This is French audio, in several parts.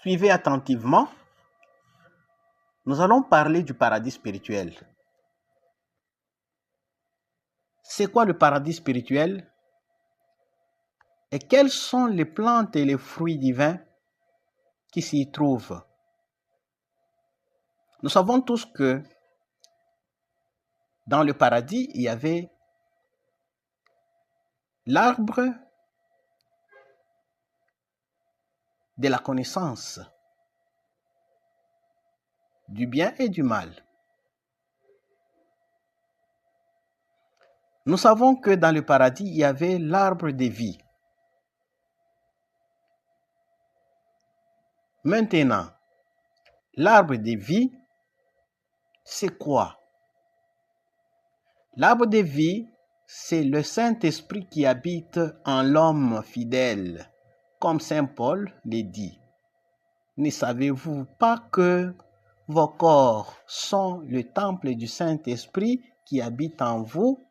Suivez attentivement. Nous allons parler du paradis spirituel. C'est quoi le paradis spirituel? Et quelles sont les plantes et les fruits divins qui s'y trouvent? Nous savons tous que dans le paradis, il y avait l'arbre de la connaissance du bien et du mal. Nous savons que dans le paradis, il y avait l'arbre de vie. Maintenant, l'arbre de vie, c'est quoi? L'arbre de vie, c'est le Saint-Esprit qui habite en l'homme fidèle, comme Saint Paul le dit. Ne savez-vous pas que vos corps sont le temple du Saint-Esprit qui habite en vous?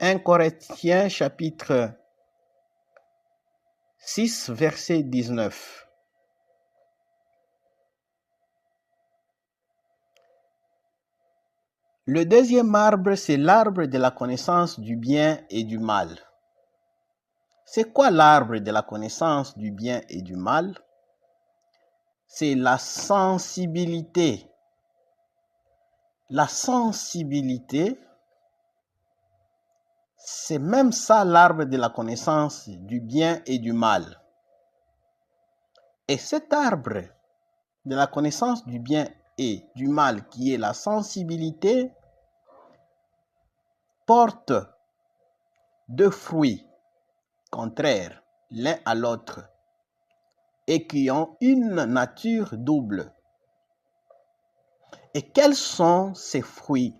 1 Corinthiens chapitre 6, verset 19. Le deuxième arbre, c'est l'arbre de la connaissance du bien et du mal. C'est quoi l'arbre de la connaissance du bien et du mal? C'est la sensibilité. La sensibilité, c'est même ça l'arbre de la connaissance du bien et du mal. Et cet arbre de la connaissance du bien et du mal, qui est la sensibilité, porte deux fruits contraires l'un à l'autre et qui ont une nature double. Et quels sont ces fruits?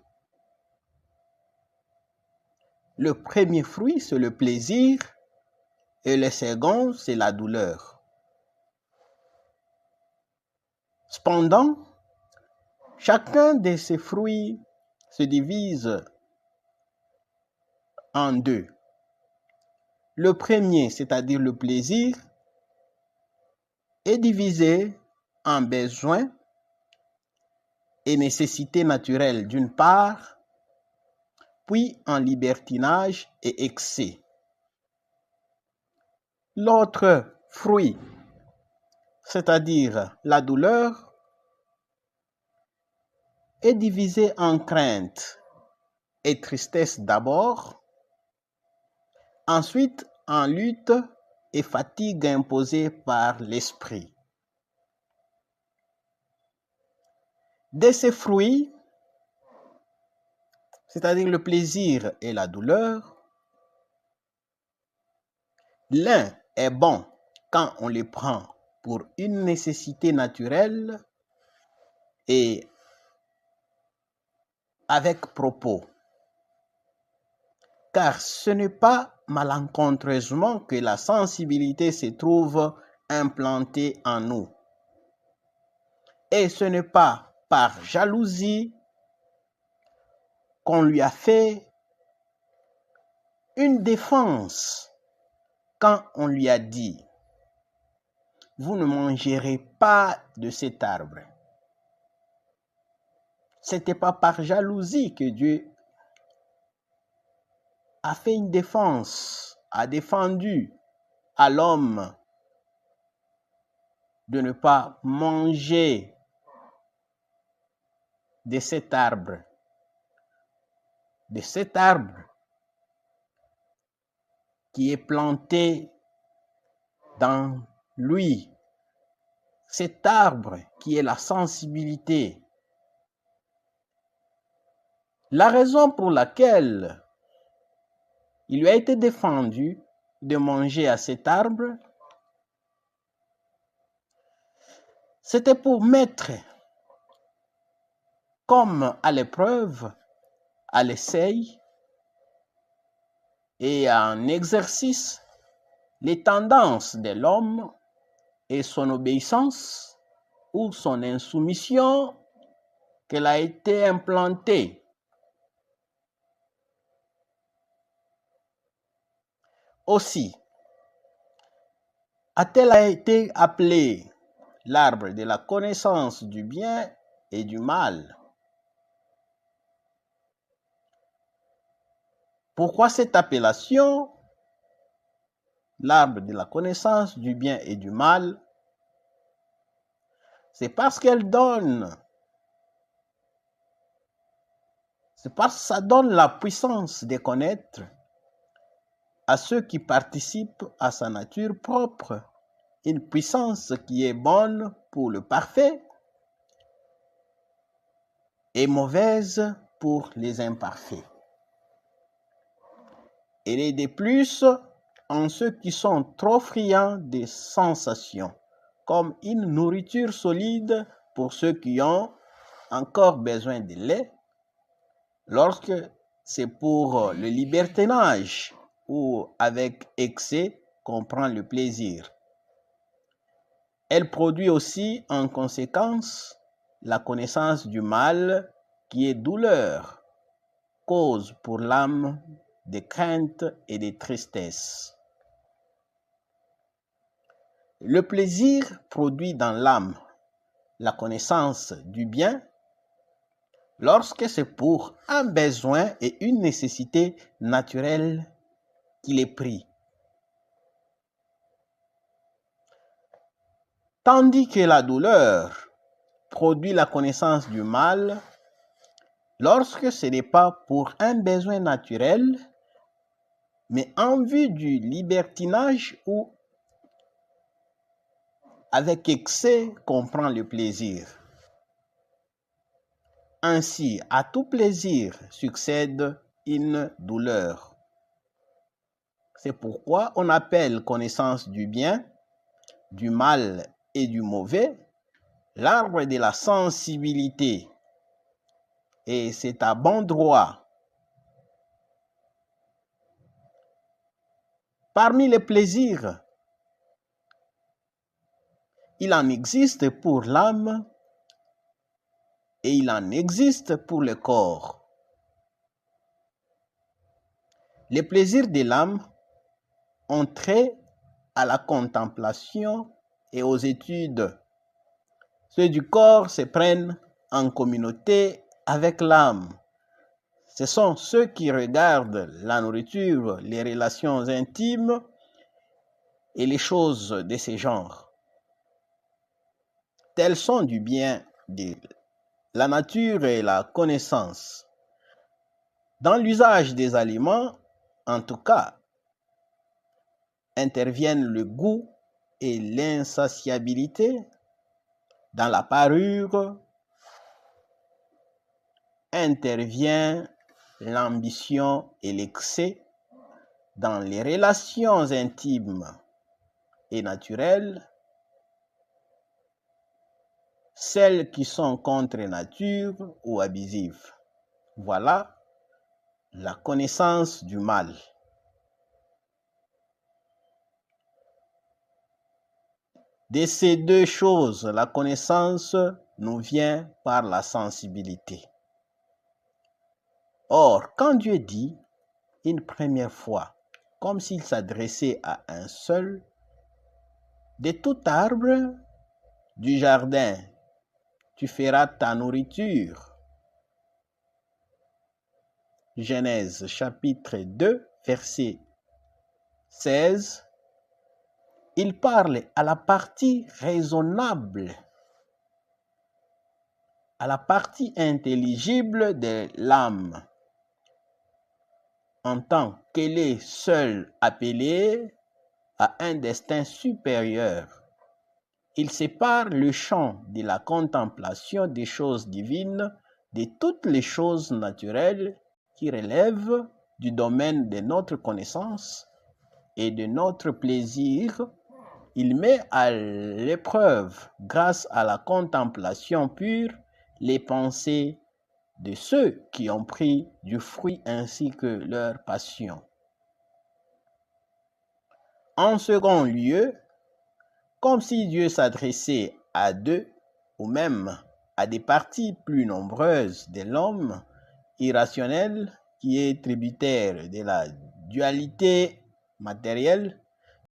Le premier fruit, c'est le plaisir et le second, c'est la douleur. Cependant, chacun de ces fruits se divise en deux. Le premier, c'est-à-dire le plaisir, est divisé en besoins et nécessités naturelles d'une part, puis en libertinage et excès. L'autre fruit, c'est-à-dire la douleur, est divisé en crainte et tristesse d'abord, ensuite en lutte et fatigue imposée par l'esprit. De ces fruits, c'est-à-dire le plaisir et la douleur, l'un est bon quand on le prend pour une nécessité naturelle et avec propos. Car ce n'est pas malencontreusement que la sensibilité se trouve implantée en nous. Et ce n'est pas par jalousie qu'on lui a fait une défense quand on lui a dit « Vous ne mangerez pas de cet arbre ». Ce n'était pas par jalousie que Dieu a fait une défense, a défendu à l'homme de ne pas manger de cet arbre qui est planté dans lui, cet arbre qui est la sensibilité. La raison pour laquelle il lui a été défendu de manger à cet arbre, c'était pour mettre comme à l'épreuve, à l'essai et en exercice les tendances de l'homme et son obéissance ou son insoumission qu'elle a été implantée. Aussi, a-t-elle été appelée l'arbre de la connaissance du bien et du mal? Pourquoi cette appellation, l'arbre de la connaissance du bien et du mal? C'est parce qu'elle donne, c'est parce que ça donne la puissance de connaître à ceux qui participent à sa nature propre, une puissance qui est bonne pour le parfait et mauvaise pour les imparfaits. Elle est de plus en ceux qui sont trop friands des sensations, comme une nourriture solide pour ceux qui ont encore besoin de lait, lorsque c'est pour le libertinage ou avec excès qu'on prend le plaisir. Elle produit aussi en conséquence la connaissance du mal qui est douleur, cause pour l'âme de crainte et de tristesse. Le plaisir produit dans l'âme la connaissance du bien lorsque c'est pour un besoin et une nécessité naturelle qu'il est pris. Tandis que la douleur produit la connaissance du mal lorsque ce n'est pas pour un besoin naturel, mais en vue du libertinage ou avec excès qu'on prend le plaisir. Ainsi, à tout plaisir succède une douleur. C'est pourquoi on appelle connaissance du bien, du mal et du mauvais l'arbre de la sensibilité. Et c'est à bon droit. Parmi les plaisirs, il en existe pour l'âme et il en existe pour le corps. Les plaisirs de l'âme ont trait à la contemplation et aux études. Ceux du corps se prennent en communauté avec l'âme. Ce sont ceux qui regardent la nourriture, les relations intimes et les choses de ce genre. Tels sont du bien de la nature et la connaissance. Dans l'usage des aliments, en tout cas, interviennent le goût et l'insatiabilité. Dans la parure, intervient l'ambition et l'excès. Dans les relations intimes et naturelles, celles qui sont contre nature ou abusives. Voilà la connaissance du mal. De ces deux choses, la connaissance nous vient par la sensibilité. Or, quand Dieu dit une première fois, comme s'il s'adressait à un seul, de tout arbre du jardin, tu feras ta nourriture. Genèse chapitre 2, verset 16. Il parle à la partie raisonnable, à la partie intelligible de l'âme, en tant qu'elle est seule appelée à un destin supérieur. Il sépare le champ de la contemplation des choses divines de toutes les choses naturelles qui relèvent du domaine de notre connaissance et de notre plaisir. Il met à l'épreuve, grâce à la contemplation pure, les pensées de ceux qui ont pris du fruit ainsi que leur passion. En second lieu, comme si Dieu s'adressait à deux ou même à des parties plus nombreuses de l'homme irrationnel qui est tributaire de la dualité matérielle,